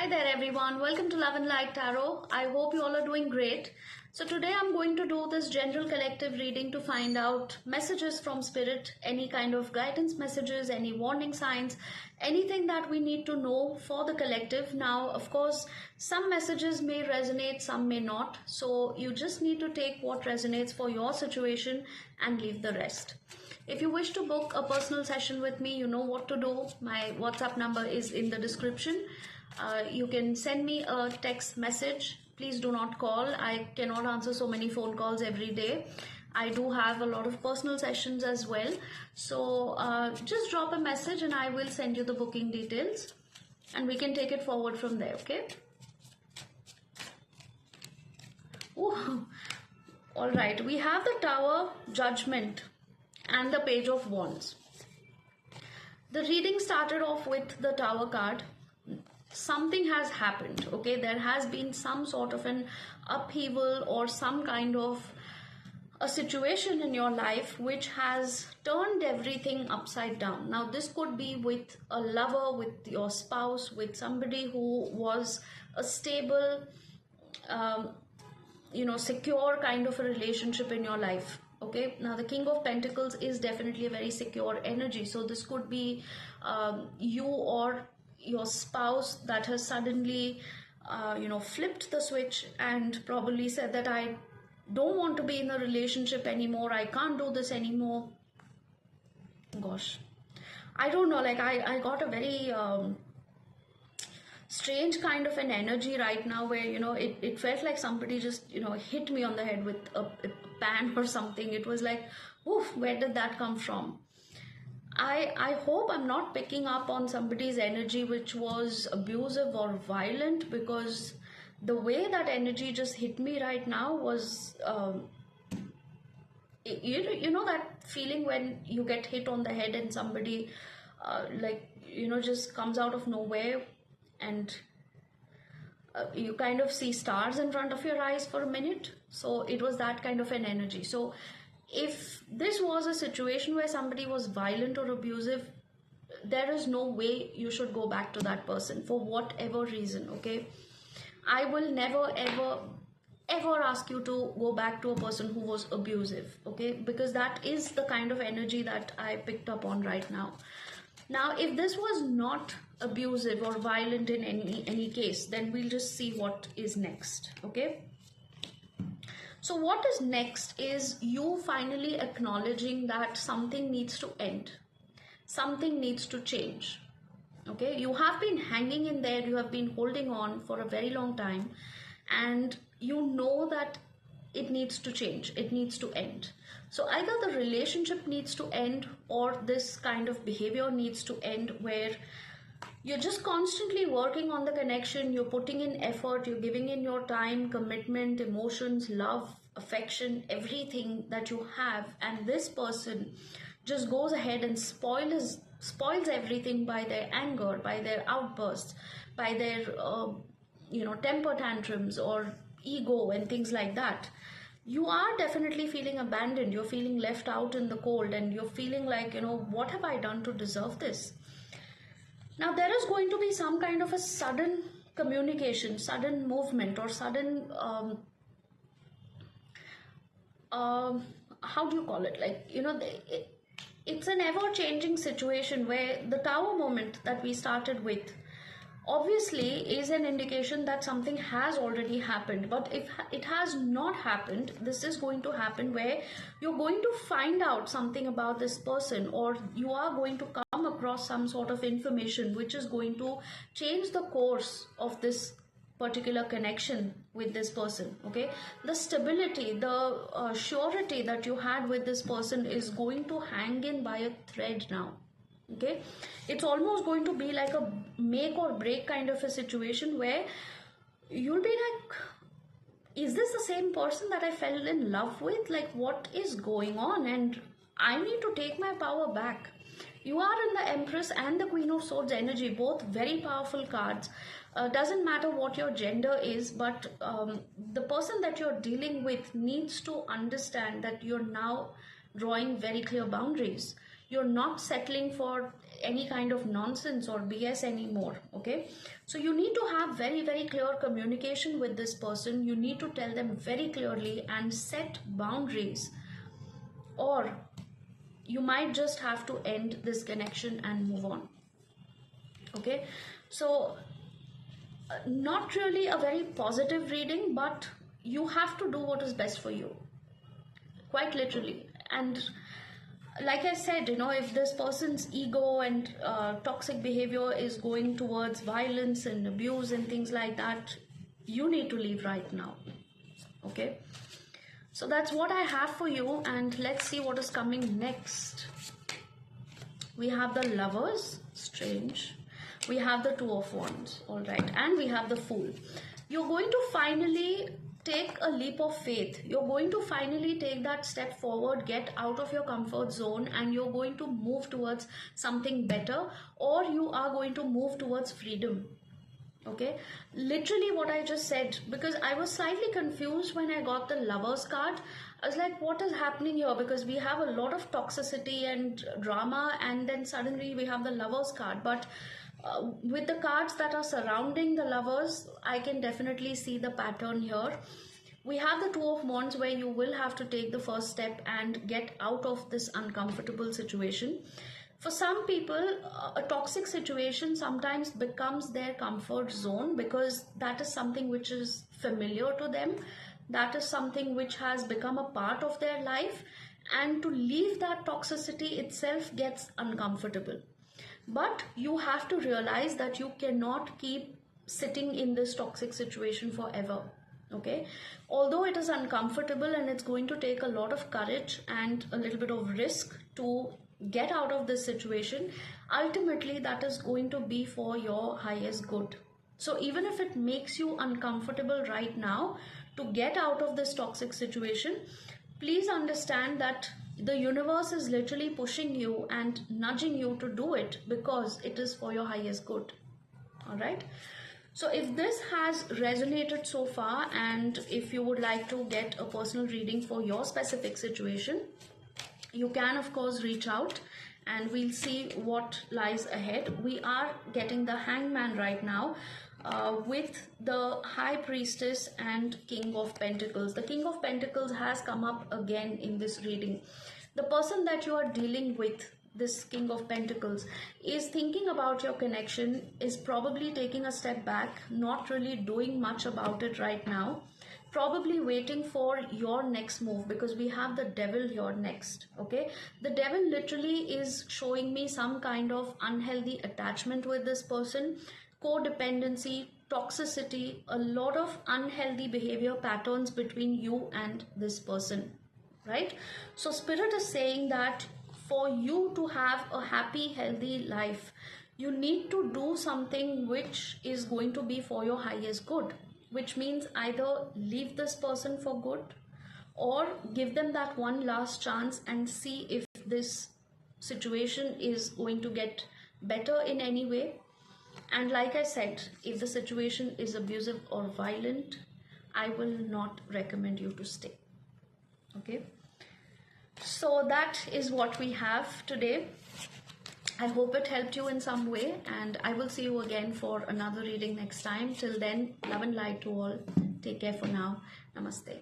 Hi there everyone, welcome to Love and Light Tarot. I hope you all are doing great. So today I'm going to do this general collective reading to find out messages from spirit, any kind of guidance messages, any warning signs, anything that we need to know for the collective. Now, of course, some messages may resonate, some may not. So you just need to take what resonates for your situation and leave the rest. If you wish to book a personal session with me, you know what to do. My WhatsApp number is in the description. You can send me a text message. Please do not call. I cannot answer so many phone calls every day. I do have a lot of personal sessions as well. So just drop a message and I will send you the booking details and we can take it forward from there, okay? Ooh. All right, we have the Tower, Judgment and the Page of Wands. The reading started off with the Tower card. Something has happened, okay? There has been some sort of an upheaval or some kind of a situation in your life which has turned everything upside down. Now this could be with a lover, with your spouse, with somebody who was a stable, secure kind of a relationship in your life. Okay, now the King of Pentacles is definitely a very secure energy. So this could be you or your spouse that has suddenly, flipped the switch and probably said that I don't want to be in a relationship anymore. I can't do this anymore. Gosh, I don't know. Like I got a very strange kind of an energy right now where, it felt like somebody just, hit me on the head with a pan or something. It was like, oof, where did that come from? I hope I'm not picking up on somebody's energy which was abusive or violent, because the way that energy just hit me right now was, that feeling when you get hit on the head and somebody, just comes out of nowhere and you kind of see stars in front of your eyes for a minute. So it was that kind of an energy. So if this was a situation where somebody was violent or abusive, there is no way you should go back to that person for whatever reason, okay? I will never ever ask you to go back to a person who was abusive, okay? Because that is the kind of energy that I picked up on right now. Now, if this was not abusive or violent in any case, then we'll just see what is next, okay? So what is next is you finally acknowledging that something needs to end. Something needs to change. Okay, you have been hanging in there, you have been holding on for a very long time, and you know that it needs to change, it needs to end. So either the relationship needs to end or this kind of behavior needs to end, where you're just constantly working on the connection, you're putting in effort, you're giving in your time, commitment, emotions, love, affection, everything that you have, and this person just goes ahead and spoils everything by their anger, by their outbursts, by their temper tantrums or ego and things like that. You are definitely feeling abandoned, you're feeling left out in the cold, and you're feeling like, what have I done to deserve this? Now there is going to be some kind of a sudden communication, sudden movement, or sudden how do you call it? Like, it's an ever-changing situation where the Tower moment that we started with obviously is an indication that something has already happened. But if it has not happened, this is going to happen where you're going to find out something about this person, or you are going to come across some sort of information which is going to change the course of this particular connection with this person, okay? The stability, the surety that you had with this person is going to hang in by a thread now, okay? It's almost going to be like a make or break kind of a situation where you'll be like, is this the same person that I fell in love with? Like, what is going on? And I need to take my power back. You are in the Empress and the Queen of Swords energy, both very powerful cards. Doesn't matter what your gender is, but the person that you're dealing with needs to understand that you're now drawing very clear boundaries. You're not settling for any kind of nonsense or BS anymore. Okay, so you need to have very, very clear communication with this person. You need to tell them very clearly and set boundaries, or you might just have to end this connection and move on. Okay, so not really a very positive reading, but you have to do what is best for you, quite literally. And like I said, if this person's ego and toxic behavior is going towards violence and abuse and things like that, you need to leave right now. Okay, so that's what I have for you, and let's see what is coming next. We have the Lovers, strange. We have the Two of Wands, all right, and we have the Fool. You're going to finally take a leap of faith. You're going to finally take that step forward, get out of your comfort zone, and you're going to move towards something better, or you are going to move towards freedom. Okay, literally what I just said, because I was slightly confused when I got the Lovers card. I was like, what is happening here? Because we have a lot of toxicity and drama, and then suddenly we have the Lovers card. But with the cards that are surrounding the Lovers, I can definitely see the pattern here. We have the Two of Wands, where you will have to take the first step and get out of this uncomfortable situation. For some people, a toxic situation sometimes becomes their comfort zone, because that is something which is familiar to them. That is something which has become a part of their life, and to leave that toxicity itself gets uncomfortable. But you have to realize that you cannot keep sitting in this toxic situation forever. Okay, although it is uncomfortable and it's going to take a lot of courage and a little bit of risk to get out of this situation, ultimately that is going to be for your highest good. So even if it makes you uncomfortable right now to get out of this toxic situation, please understand that the universe is literally pushing you and nudging you to do it, because it is for your highest good. All right, so if this has resonated so far, and if you would like to get a personal reading for your specific situation, you can of course reach out and we'll see what lies ahead. We are getting the Hangman right now, with the High Priestess and King of Pentacles. The King of Pentacles has come up again in this reading. The person that you are dealing with, this King of Pentacles, is thinking about your connection, is probably taking a step back, not really doing much about it right now, probably waiting for your next move, because we have the Devil here next. Okay, the Devil literally is showing me some kind of unhealthy attachment with this person, codependency, toxicity, a lot of unhealthy behavior patterns between you and this person, right? So Spirit is saying that for you to have a happy, healthy life, you need to do something which is going to be for your highest good, which means either leave this person for good, or give them that one last chance and see if this situation is going to get better in any way. And like I said, if the situation is abusive or violent, I will not recommend you to stay. Okay, so that is what we have today. I hope it helped you in some way, and I will see you again for another reading next time. Till then, love and light to all. Take care for now. Namaste.